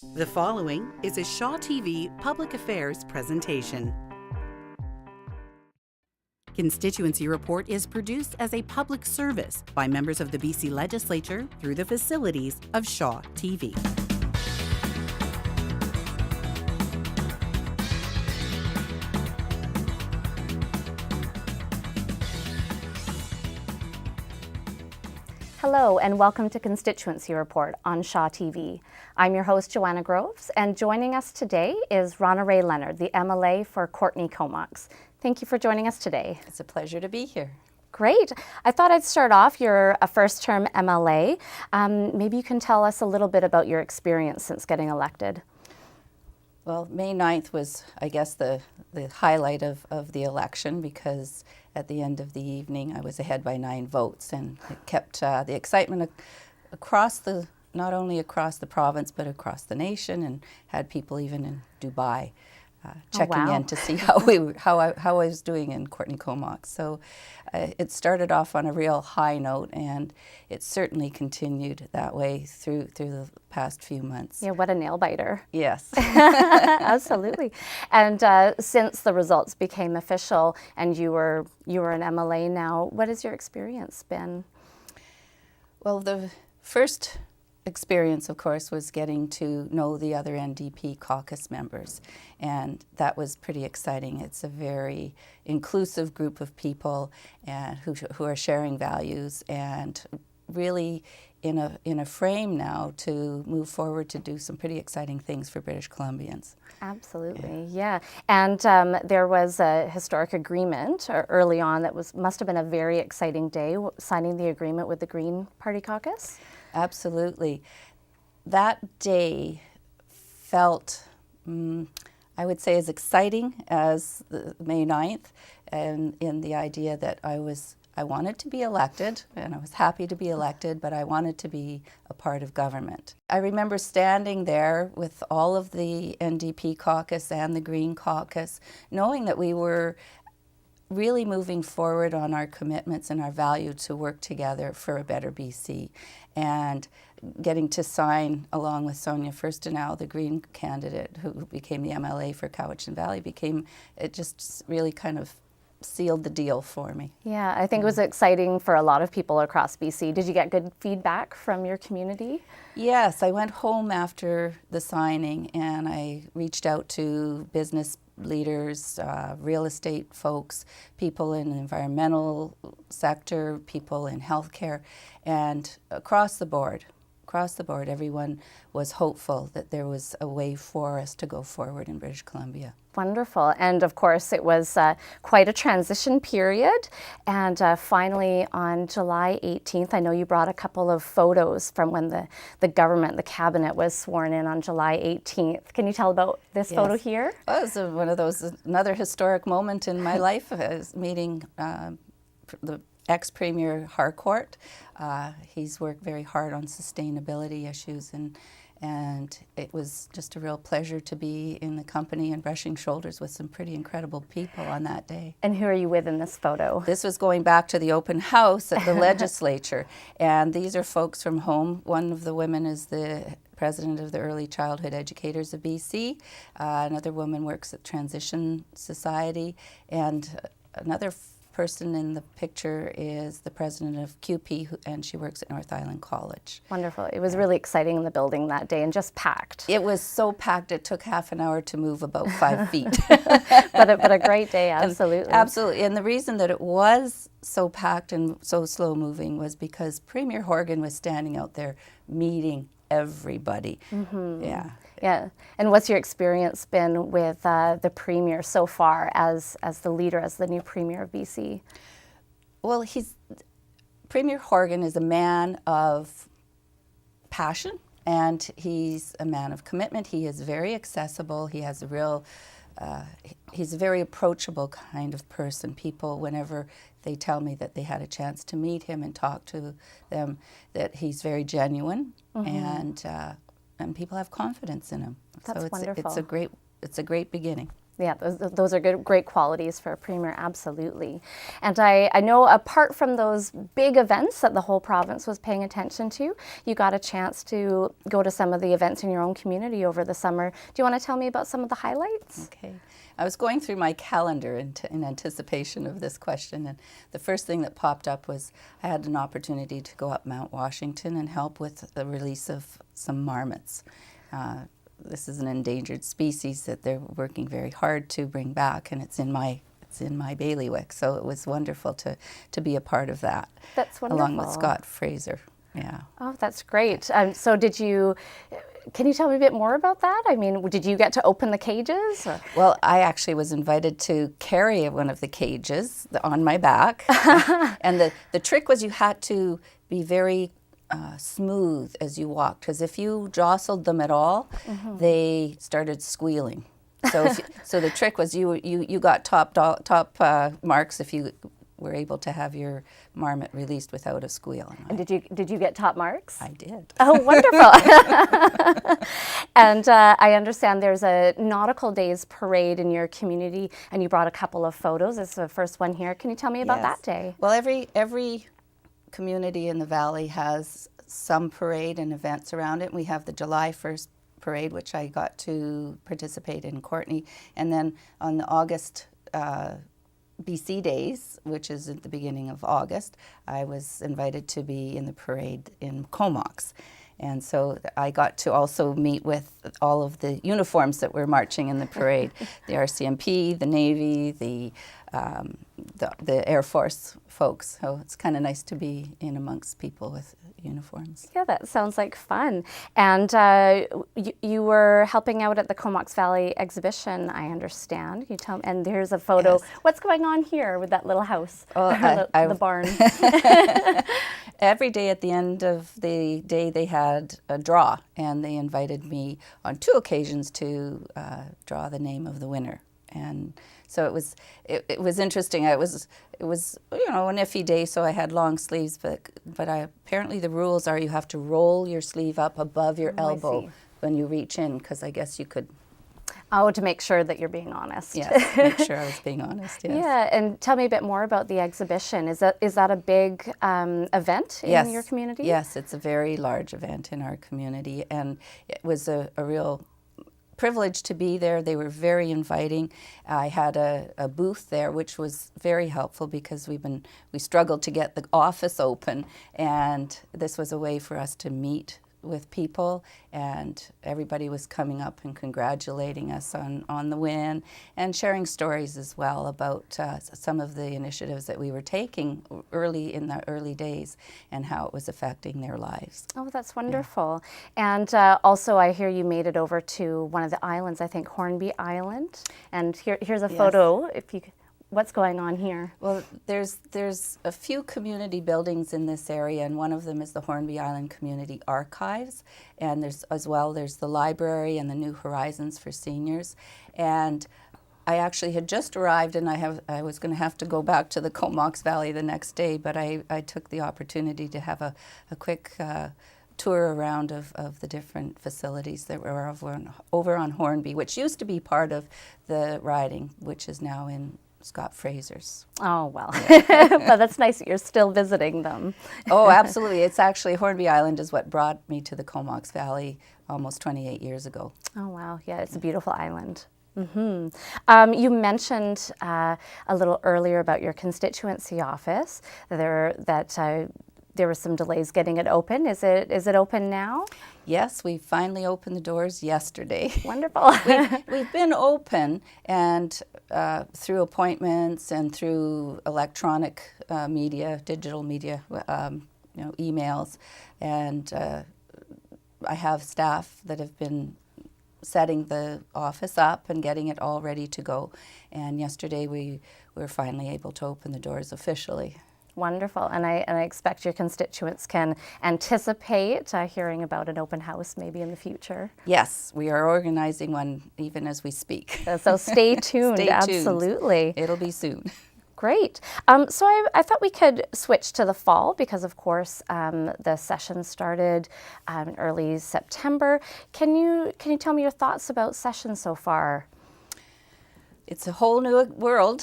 The following is a Shaw TV Public Affairs presentation. Constituency Report is produced as a public service by members of the BC Legislature through the facilities of Shaw TV. Hello and welcome to Constituency Report on Shaw TV. I'm your host, Joanna Groves, and joining us today is Ronna-Rae Leonard, the MLA for Courtenay-Comox. Thank you for joining us today. It's a pleasure to be here. Great. I thought I'd start off. You're a first-term MLA. Maybe you can tell us a little bit about your experience since getting elected. Well, May 9th was, I guess, the highlight of the election, because at the end of the evening I was ahead by 9 votes, and it kept the excitement across not only across the province but across the nation, and had people even in Dubai checking in to see how I was doing in Courtenay-Comox. So it started off on a real high note, and it certainly continued that way through the past few months. Yeah, what a nail biter. Yes. Absolutely. And since the results became official and you were an MLA now, what has your experience been? Well, the first experience, of course, was getting to know the other NDP caucus members, and that was pretty exciting. It's a very inclusive group of people and who are sharing values, and really in a frame now to move forward to do some pretty exciting things for British Columbians. Absolutely, yeah. And there was a historic agreement early on that must have been a very exciting day, signing the agreement with the Green Party caucus. Absolutely. That day felt, I would say, as exciting as May 9th, and in the idea that I wanted to be elected, and I was happy to be elected, but I wanted to be a part of government. I remember standing there with all of the NDP caucus and the Green caucus, knowing that we were really moving forward on our commitments and our value to work together for a better BC, and getting to sign, along with Sonia Furstenau, the Green candidate who became the MLA for Cowichan Valley, it just really kind of sealed the deal for me. Yeah, I think it was exciting for a lot of people across BC. Did you get good feedback from your community? Yes, I went home after the signing and I reached out to business leaders, real estate folks, people in the environmental sector, people in healthcare, and across the board, everyone was hopeful that there was a way for us to go forward in British Columbia. Wonderful. And of course, it was quite a transition period. And finally, on July 18th, I know you brought a couple of photos from when the government, the cabinet, was sworn in on July 18th. Can you tell about this photo here? Well, it was another historic moment in my life. I was meeting the ex-Premier Harcourt. He's worked very hard on sustainability issues, and it was just a real pleasure to be in the company and brushing shoulders with some pretty incredible people on that day. And who are you with in this photo? This was going back to the open house at the legislature, and these are folks from home. One of the women is the president of the Early Childhood Educators of BC. Another woman works at Transition Society, and another person in the picture is the president of CUPE, and she works at North Island College. Wonderful. It was really exciting in the building that day and just packed. It was so packed it took half an hour to move about 5 feet. but a great day, absolutely. Absolutely. And the reason that it was so packed and so slow moving was because Premier Horgan was standing out there meeting everybody. Mm-hmm. Yeah. And what's your experience been with the Premier so far as the leader, as the new Premier of BC? Well, Premier Horgan is a man of passion, and he's a man of commitment. He is very accessible. He has he's a very approachable kind of person. People, whenever they tell me that they had a chance to meet him and talk to them, that he's very genuine, and people have confidence in him. That's wonderful. It's a great beginning. Yeah, those are great qualities for a premier, absolutely. And I know apart from those big events that the whole province was paying attention to, you got a chance to go to some of the events in your own community over the summer. Do you want to tell me about some of the highlights? Okay. I was going through my calendar in anticipation of this question, and the first thing that popped up was I had an opportunity to go up Mount Washington and help with the release of some marmots. This is an endangered species that they're working very hard to bring back, and it's in my bailiwick. So it was wonderful to be a part of that. That's wonderful. Along with Scott Fraser. Yeah. Oh, that's great. So can you tell me a bit more about that? I mean, did you get to open the cages? Or? Well, I actually was invited to carry one of the cages on my back. And the trick was you had to be very smooth as you walked, because if you jostled them at all, they started squealing. So the trick was you got top marks if you were able to have your marmot released without a squeal. And did you get top marks? I did. Oh, wonderful. And I understand there's a Nautical Days parade in your community, and you brought a couple of photos. This is the first one here. Can you tell me about that day? Well, every community in the valley has some parade and events around it. We have the July 1st parade, which I got to participate in Courtenay, and then on the August BC Days, which is at the beginning of August, I was invited to be in the parade in Comox. And so I got to also meet with all of the uniforms that were marching in the parade, the RCMP, the Navy, the Air Force folks. So it's kind of nice to be in amongst people with uniforms. Yeah, that sounds like fun. And you were helping out at the Comox Valley exhibition, I understand. You tell me, and here's a photo. Yes. What's going on here with that little house? Oh, the barn. Every day at the end of the day they had a draw, and they invited me on 2 occasions to draw the name of the winner. And so it was interesting. It was an iffy day, so I had long sleeves, but apparently the rules are you have to roll your sleeve up above your elbow when you reach in, because I guess you could. Oh, to make sure that you're being honest. Yes, make sure I was being honest, yes. Yeah, and tell me a bit more about the exhibition. Is that a big event in your community? Yes, it's a very large event in our community, and it was a real privilege to be there. They were very inviting. I had a booth there, which was very helpful because we struggled to get the office open, and this was a way for us to meet with people, and everybody was coming up and congratulating us on the win and sharing stories as well about some of the initiatives that we were taking early in the early days and how it was affecting their lives. Oh, that's wonderful. Yeah. And also I hear you made it over to one of the islands, I think Hornby Island, and here's a photo. If you What's going on here? Well, there's a few community buildings in this area, and one of them is the Hornby Island Community Archives, and there's the library and the New Horizons for seniors. And I actually had just arrived, and I was going to have to go back to the Comox Valley the next day, but I took the opportunity to have a quick tour around of the different facilities that were over on Hornby, which used to be part of the riding, which is now in Scott Fraser's. Oh, well. But that's nice that you're still visiting them. Oh, absolutely. It's actually, Hornby Island is what brought me to the Comox Valley almost 28 years ago. Oh, wow. Yeah, it's a beautiful island. Mm-hmm. You mentioned a little earlier about your constituency office, there were some delays getting it open. Is it open now? Yes, we finally opened the doors yesterday. Wonderful. We've been open, and through appointments and through electronic media, digital media, emails, and I have staff that have been setting the office up and getting it all ready to go. And yesterday we were finally able to open the doors officially. Wonderful, and I expect your constituents can anticipate hearing about an open house maybe in the future. Yes, we are organizing one even as we speak. So stay tuned, Stay tuned. Absolutely. It'll be soon. Great. So I thought we could switch to the fall because, of course, the session started in early September. Can you tell me your thoughts about session so far? It's a whole new world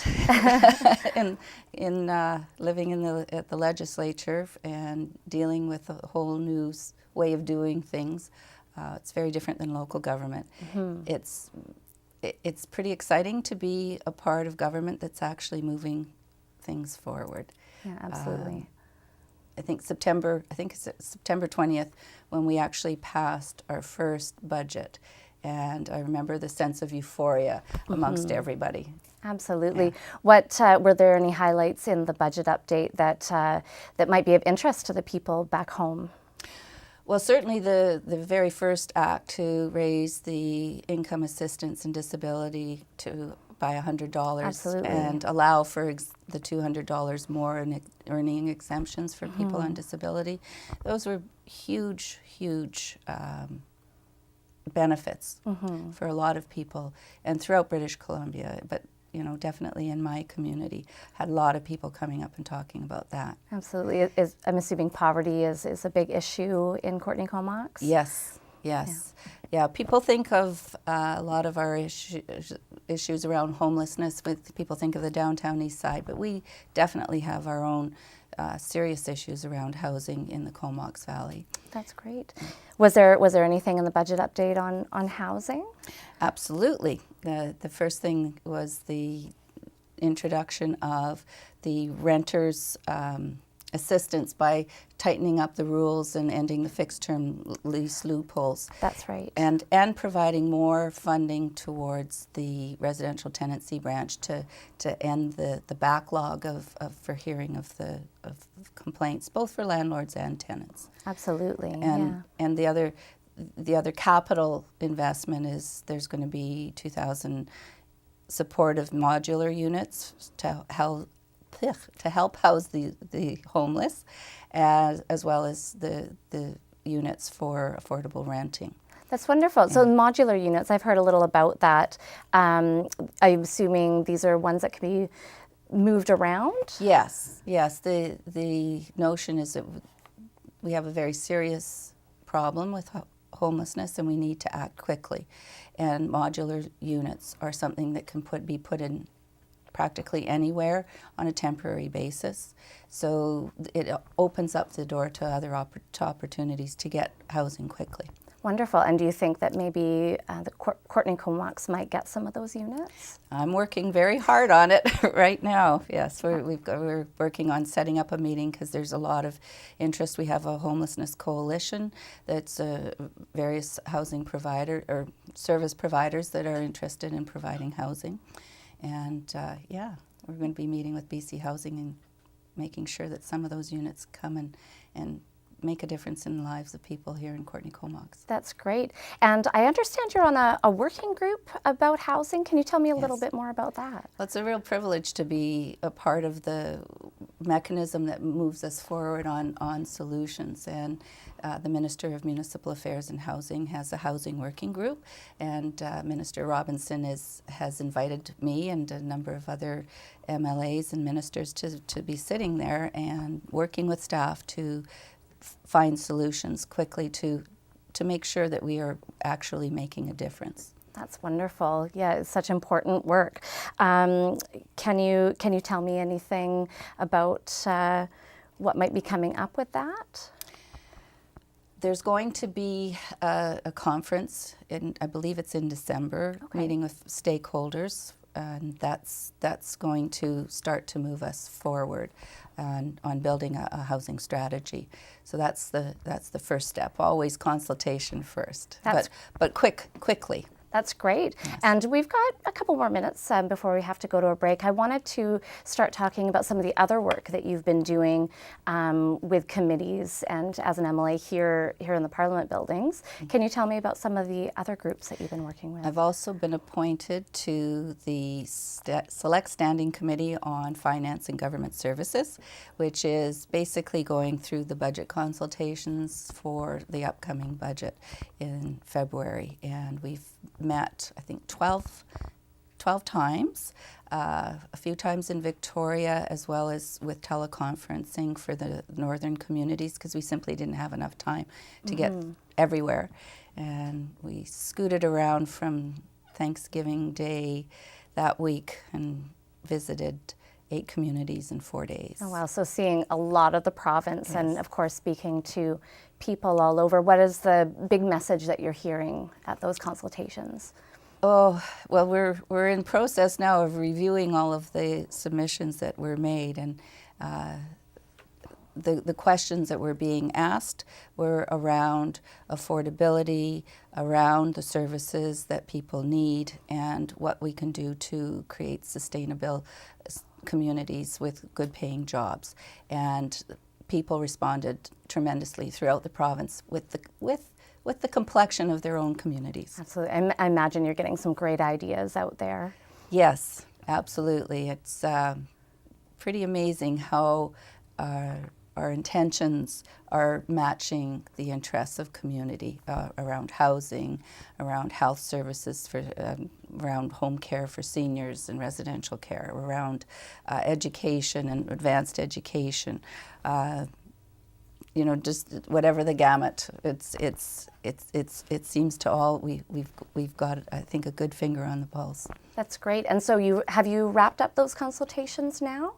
in living at the legislature and dealing with a whole new way of doing things. It's very different than local government. It's pretty exciting to be a part of government that's actually moving things forward. Yeah, absolutely. I think it's September 20th when we actually passed our first budget. And I remember the sense of euphoria amongst everybody. Absolutely. Yeah. What were there any highlights in the budget update that might be of interest to the people back home? Well, certainly the very first act to raise the income assistance and disability by $100. Absolutely. And allow for the $200 more in earning exemptions for people on disability. Those were huge, huge benefits for a lot of people and throughout British Columbia, but definitely in my community, had a lot of people coming up and talking about that. Absolutely. I'm assuming poverty is a big issue in Courtenay-Comox? Yes. Yeah, people think of a lot of our issues around homelessness. People think of the downtown east side, but we definitely have our own serious issues around housing in the Comox Valley. That's great. Was there anything in the budget update on housing? Absolutely. The first thing was the introduction of the renters' assistance by tightening up the rules and ending the fixed-term lease loopholes. That's right. And providing more funding towards the residential tenancy branch to end the backlog for hearing of complaints, both for landlords and tenants. Absolutely. And the other capital investment is there's going to be 2,000 supportive modular units to help house the homeless, as well as the units for affordable renting. That's wonderful. So modular units, I've heard a little about that. I'm assuming these are ones that can be moved around? Yes. The notion is that we have a very serious problem with homelessness and we need to act quickly. And modular units are something that can be put in practically anywhere on a temporary basis. So it opens up the door to other opportunities to get housing quickly. Wonderful. And do you think that maybe the Courtenay-Comox might get some of those units? I'm working very hard on it right now. Yes, we're working on setting up a meeting because there's a lot of interest. We have a homelessness coalition that's various housing provider or service providers that are interested in providing housing. And we're going to be meeting with BC Housing and making sure that some of those units come and make a difference in the lives of people here in Courtenay-Comox. That's great. And I understand you're on a working group about housing. Can you tell me a little bit more about that? Well, it's a real privilege to be a part of the mechanism that moves us forward on solutions. And the Minister of Municipal Affairs and Housing has a housing working group, and Minister Robinson has invited me and a number of other MLAs and ministers to be sitting there and working with staff to find solutions quickly to make sure that we are actually making a difference. That's wonderful. Yeah, it's such important work. Can you tell me anything about what might be coming up with that? There's going to be a conference, I believe it's in December, meeting with stakeholders, and that's going to start to move us forward on building a housing strategy. So that's the first step. Always consultation first, but quickly. That's great. Yes. And we've got a couple more minutes before we have to go to a break. I wanted to start talking about some of the other work that you've been doing with committees and as an MLA here in the Parliament buildings. Can you tell me about some of the other groups that you've been working with? I've also been appointed to the Select Standing Committee on Finance and Government Services, which is basically going through the budget consultations for the upcoming budget in February. And we've met, I think, 12 times, a few times in Victoria, as well as with teleconferencing for the northern communities, because we simply didn't have enough time to get everywhere. And we scooted around from Thanksgiving Day that week and visited 8 communities in 4 days. Oh, wow. So seeing a lot of the province, Yes. and of course speaking to people all over. What is the big message that you're hearing at those consultations? Oh, well, we're in process now of reviewing all of the submissions that were made, and the questions that were being asked were around affordability, around the services that people need, and what we can do to create sustainable communities with good paying jobs. And people responded tremendously throughout the province with the complexion of their own communities. Absolutely. I imagine you're getting some great ideas out there. Yes, absolutely. It's pretty amazing how our intentions are matching the interests of community around housing, around health services, around home care for seniors and residential care, around education and advanced education. Just whatever the gamut. It seems to all we've got, I think, a good finger on the pulse. That's great. And so have you wrapped up those consultations now?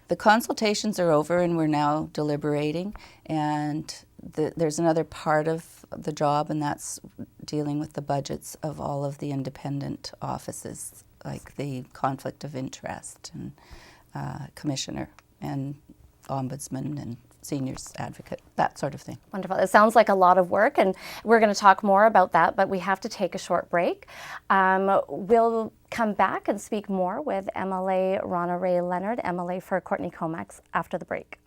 The consultations are over, and we're now deliberating. And there's another part of the job, and that's dealing with the budgets of all of the independent offices, like the conflict of interest and commissioner and ombudsman and seniors advocate, that sort of thing. Wonderful. It sounds like a lot of work, and we're going to talk more about that, but we have to take a short break. We'll come back and speak more with MLA Ronna-Rae Leonard, MLA for Courtenay-Comox, after the break.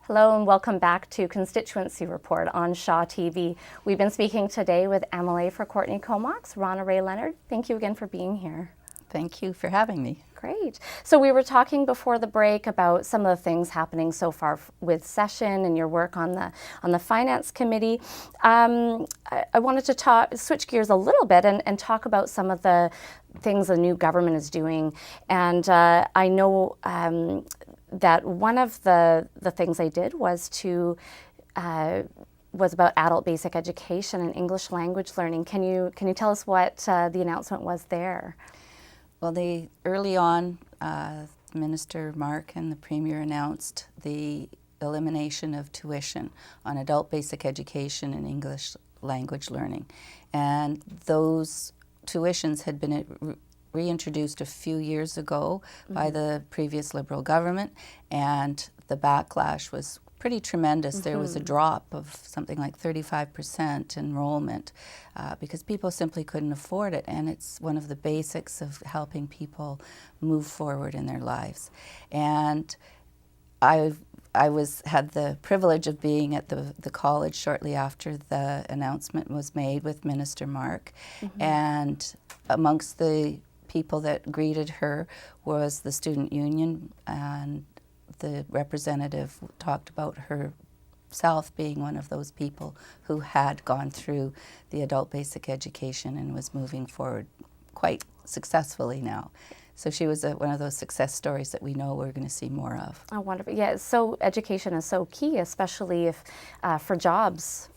Hello and welcome back to Constituency Report on Shaw TV. We've been speaking today with MLA for Courtenay-Comox, Ronna-Rae Leonard. Thank you again for being here. Thank you for having me. Great. So we were talking before the break about some of the things happening so far with session and your work on the Finance Committee. I wanted to switch gears a little bit and talk about some of the things the new government is doing. And I know that one of the things they did was was about adult basic education and English language learning. Can you tell us what the announcement was there? Well, early on, Minister Mark and the Premier announced the elimination of tuition on adult basic education and English language learning. And those tuitions had been reintroduced a few years ago by the previous Liberal government, and the backlash was pretty tremendous. There was a drop of something like 35% enrollment because people simply couldn't afford it, and it's one of the basics of helping people move forward in their lives. And I had the privilege of being at the college shortly after the announcement was made with Minister Mark, and amongst the people that greeted her was the student union, and the representative talked about herself being one of those people who had gone through the adult basic education and was moving forward quite successfully now. So she was one of those success stories that we know we're going to see more of. Oh, wonderful. Yeah, so education is so key, especially if for jobs,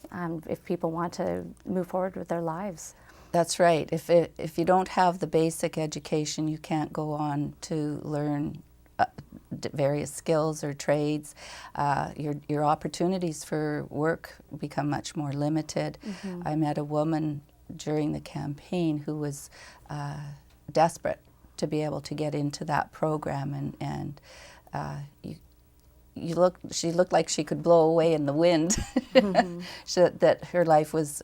if people want to move forward with their lives. That's right. If you don't have the basic education, you can't go on to learn various skills or trades. Your opportunities for work become much more limited. I met a woman during the campaign who was desperate to be able to get into that program, and she looked like she could blow away in the wind. That her life was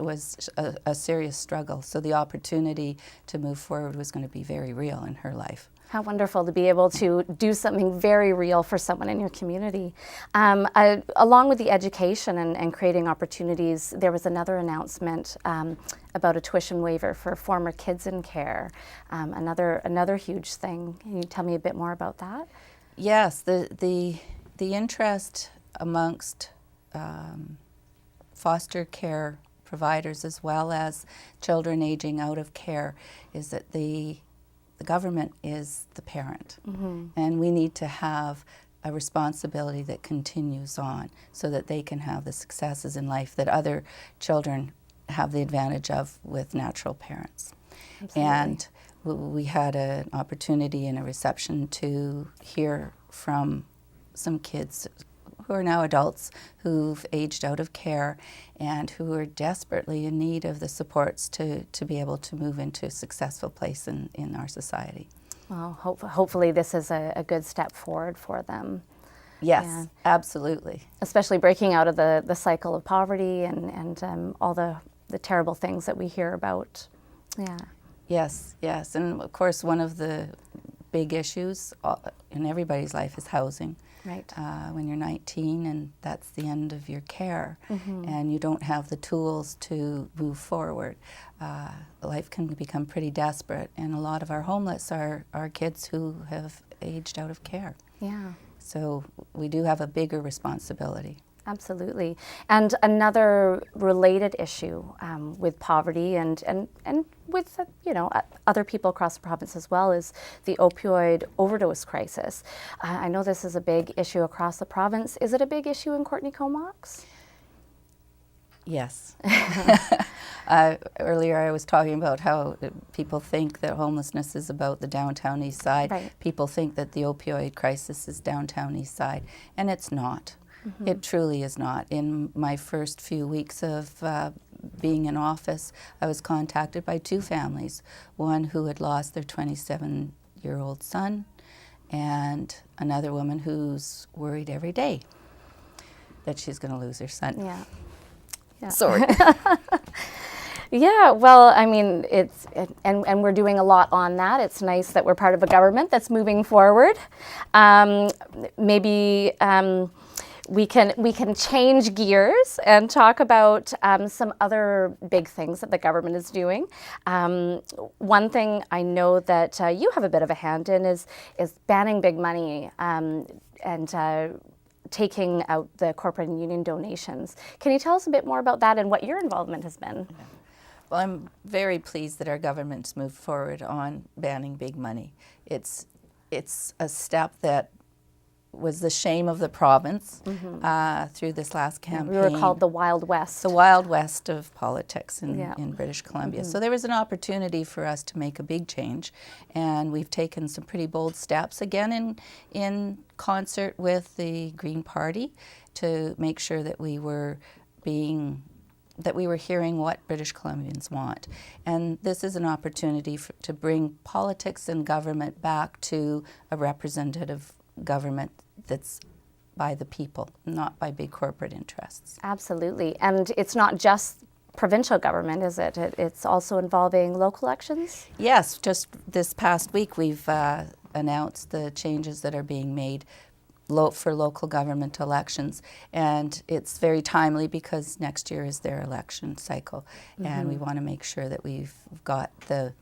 a serious struggle. So the opportunity to move forward was going to be very real in her life. How wonderful to be able to do something very real for someone in your community. Along with the education and creating opportunities, there was another announcement about a tuition waiver for former kids in care. Another huge thing. Can you tell me a bit more about that? Yes, the interest amongst foster care providers as well as children aging out of care is that the government is the parent, and we need to have a responsibility that continues on so that they can have the successes in life that other children have the advantage of with natural parents. Absolutely. And we had an opportunity in a reception to hear from some kids who are now adults who've aged out of care and who are desperately in need of the supports to be able to move into a successful place in our society. Well, hopefully this is a good step forward for them. Yes, absolutely. Especially breaking out of the cycle of poverty and all the terrible things that we hear about. Yeah. Yes, yes. And of course, one of the big issues in everybody's life is housing. Right. When you're 19 and that's the end of your care and you don't have the tools to move forward, life can become pretty desperate, and a lot of our homeless are kids who have aged out of care. Yeah. So we do have a bigger responsibility. Absolutely. And another related issue with poverty and with other people across the province as well is the opioid overdose crisis. I know this is a big issue across the province. Is it a big issue in Courtenay-Comox? Yes. Earlier I was talking about how people think that homelessness is about the downtown east side. Right. People think that the opioid crisis is downtown east side, and it's not. It truly is not. In my first few weeks of being in office, I was contacted by two families, one who had lost their 27-year-old son, and another woman who's worried every day that she's going to lose her son. Yeah. Yeah. Sorry. Yeah, well, I mean, and we're doing a lot on that. It's nice that we're part of a government that's moving forward. Maybe we can change gears and talk about some other big things that the government is doing. One thing I know that you have a bit of a hand in is banning big money and taking out the corporate and union donations. Can you tell us a bit more about that and what your involvement has been? Yeah. Well, I'm very pleased that our government's moved forward on banning big money. It's a step that was the shame of the province through this last campaign. We were called the Wild West. The Wild West of politics in British Columbia. So there was an opportunity for us to make a big change, and we've taken some pretty bold steps, again in concert with the Green Party, to make sure that we were hearing what British Columbians want. And this is an opportunity to bring politics and government back to a representative government that's by the people, not by big corporate interests. Absolutely. And it's not just provincial government, is it? It's also involving local elections? Yes, just this past week we've announced the changes that are being made for local government elections, and it's very timely because next year is their election cycle, and we want to make sure that we've got the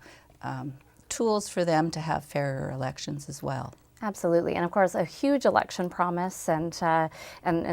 tools for them to have fairer elections as well. Absolutely, and of course a huge election promise, and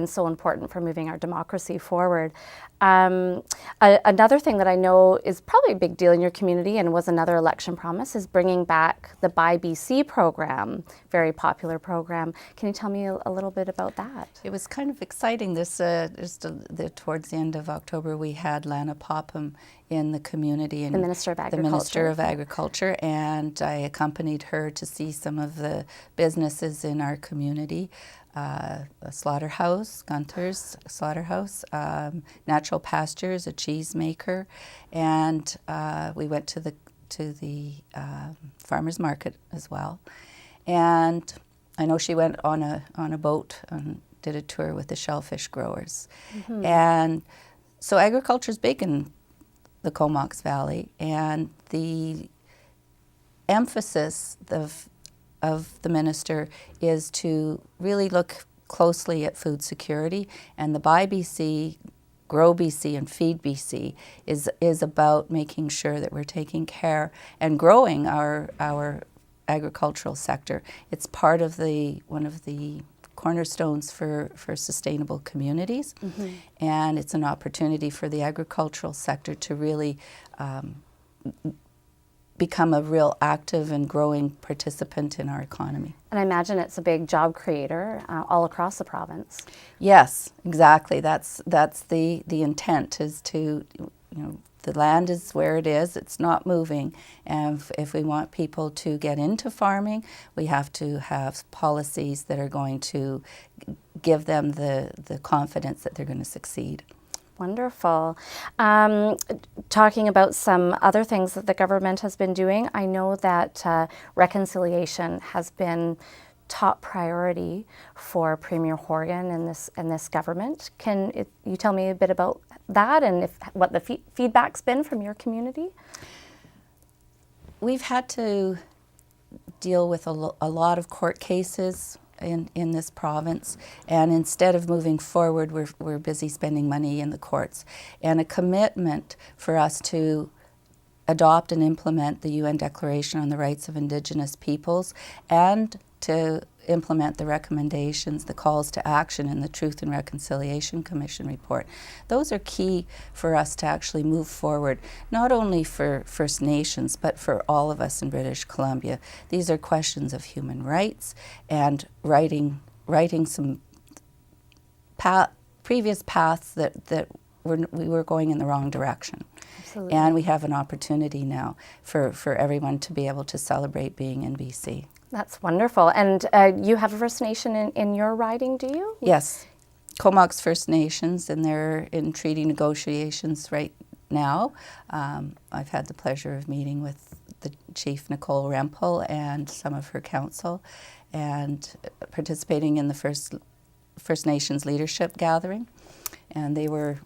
so important for moving our democracy forward. Another thing that I know is probably a big deal in your community and was another election promise is bringing back the Buy BC program, very popular program. Can you tell me a little bit about that? It was kind of exciting. Towards the end of October, we had Lana Popham in the community, and the Minister of Agriculture. The Minister of Agriculture, and I accompanied her to see some of the businesses in our community. A slaughterhouse, Gunther's Slaughterhouse, Natural Pastures, a cheese maker, and we went to the farmers market as well. And I know she went on a boat and did a tour with the shellfish growers. Mm-hmm. And so agriculture is big in the Comox Valley, and the emphasis of the minister is to really look closely at food security, and the Buy BC, Grow BC, and Feed BC is about making sure that we're taking care and growing our agricultural sector. It's part of one of the cornerstones for sustainable communities, mm-hmm. and it's an opportunity for the agricultural sector to really become a real active and growing participant in our economy. And I imagine it's a big job creator all across the province. Yes, exactly. That's the intent, is to, the land is where it is, it's not moving, and if we want people to get into farming, we have to have policies that are going to give them the confidence that they're going to succeed. Wonderful. Talking about some other things that the government has been doing, I know that reconciliation has been top priority for Premier Horgan and this government. Can you tell me a bit about that and what the feedback's been from your community? We've had to deal with a lot of court cases in this province, and instead of moving forward, we're busy spending money in the courts. And a commitment for us to adopt and implement the UN Declaration on the Rights of Indigenous Peoples, and to implement the recommendations, the calls to action in the Truth and Reconciliation Commission report. Those are key for us to actually move forward, not only for First Nations, but for all of us in British Columbia. These are questions of human rights and writing some previous paths that we were going in the wrong direction. Absolutely. And we have an opportunity now for everyone to be able to celebrate being in BC. That's wonderful. And you have a First Nation in your riding, do you? Yes. Comox First Nations, and they're in treaty negotiations right now. I've had the pleasure of meeting with the Chief Nicole Rempel and some of her council, and participating in the First Nations leadership gathering. And they were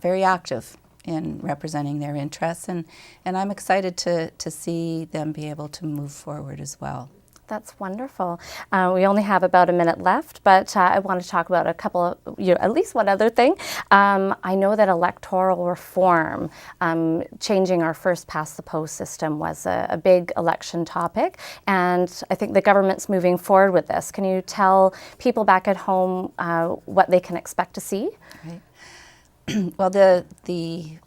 very active in representing their interests, and I'm excited to see them be able to move forward as well. That's wonderful. We only have about a minute left, but I want to talk about a couple of, at least one other thing. I know that electoral reform, changing our first past the post system, was a big election topic, and I think the government's moving forward with this. Can you tell people back at home what they can expect to see? Right. Well, the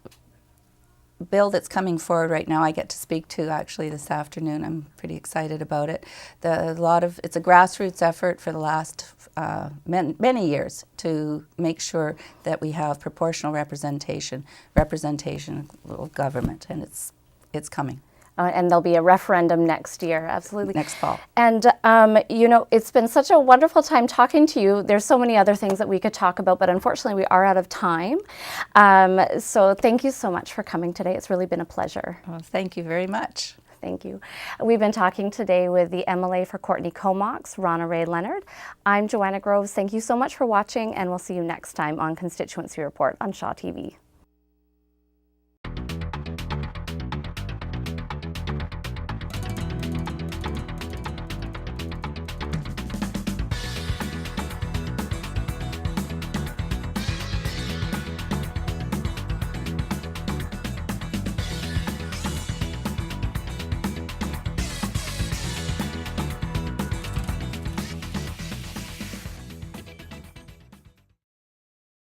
bill that's coming forward right now, I get to speak to actually this afternoon. I'm pretty excited about it. It's a grassroots effort for the last many years to make sure that we have proportional representation of government, and it's coming. And there'll be a referendum next year, absolutely. Next fall. And, it's been such a wonderful time talking to you. There's so many other things that we could talk about, but unfortunately we are out of time. So thank you so much for coming today. It's really been a pleasure. Well, thank you very much. Thank you. We've been talking today with the MLA for Courtenay-Comox, Ronna-Rae Leonard. I'm Joanna Groves. Thank you so much for watching, and we'll see you next time on Constituency Report on Shaw TV.